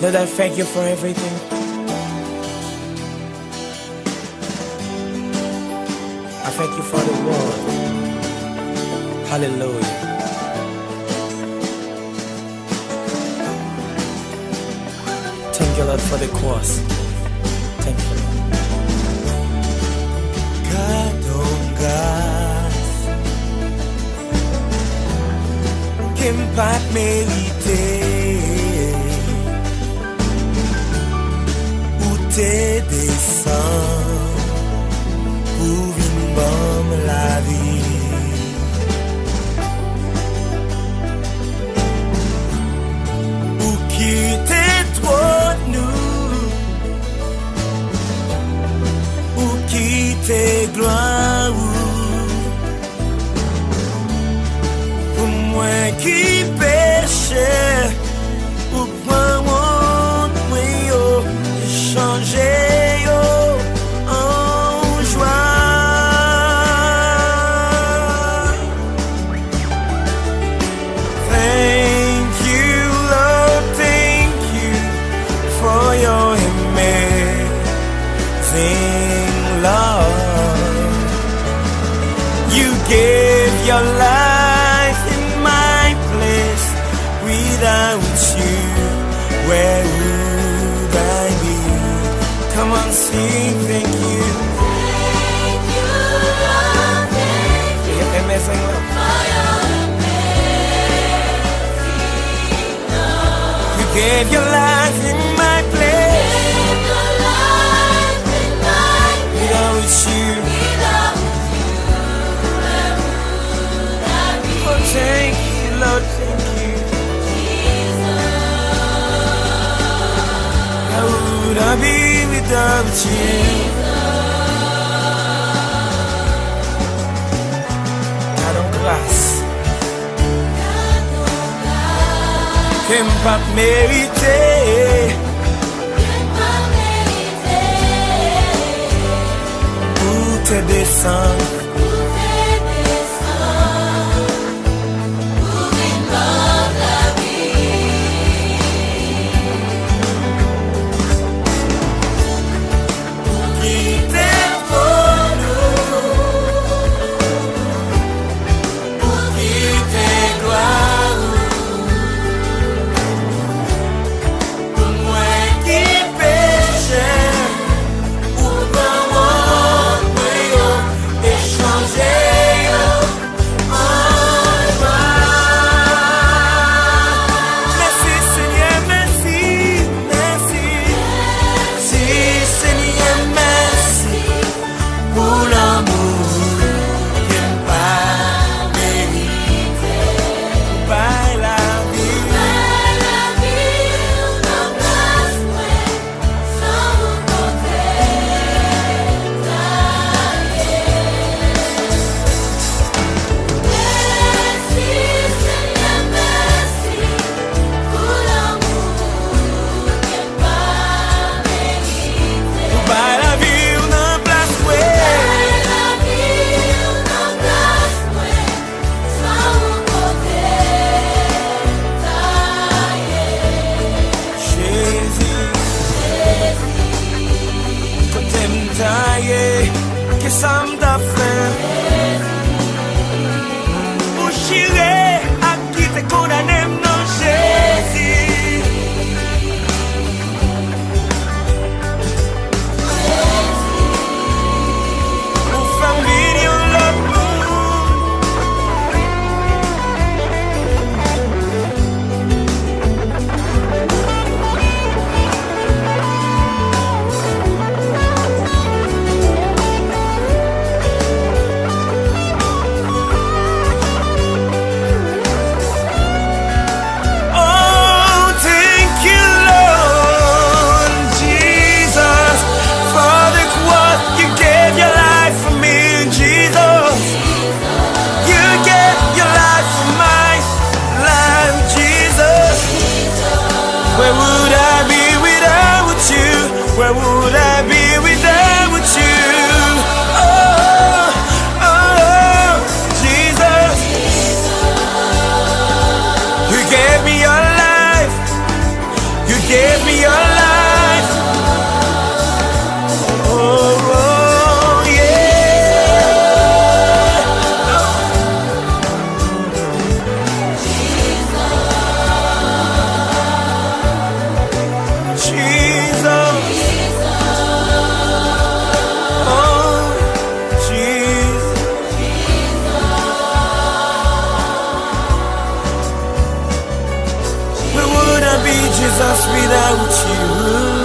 Lord, I thank you for everything. I thank you for the world. Hallelujah. Thank you, Lord, for the cross. Thank you, Lord. Kadongas Kim pat merite Ou te desan Pou vin bom la vi Ou kite tro nou Ou kite gloire Pour moi qui péchais Ou prends mon yo changer yo en joie Thank you Lord, thank you for your amazing love You gave your life in my place Without you, where would I be? Come on, sing, thank you Thank you, Lord, thank you Your amazing love. for your amazing love. You gave your life in my place Give your life in my place. Without you, Without you, where would I be? oh thank you, Lord, thank you How would I be without you? Canon grâce. Kim pat merite Ou te desan Kite pour nous Ou kite gloire Pour moi qui péchais Ou prends mon yo et changer yo en joie Merci Seigneur, merci, merci Merci Seigneur, merci Pour l'amour qui pas mérité Par la vie Par la vie ou nan plas Jésus Kote m'taye Ke sa m'ta fè Ou chire ak ki te kondane m'nan Jésus Ou fèm vin yon lot moun Oh, thank you, Lord Jesus, for the cross. You gave your life for me, Jesus. You gave your life for my life, Jesus. Where would I be without you? Where would I be without you? Oh, oh, Jesus. You gave me your life. You gave me your life. Oh, oh, yeah. Jesus. Oh, Jesus. Where would I be, Jesus, without you?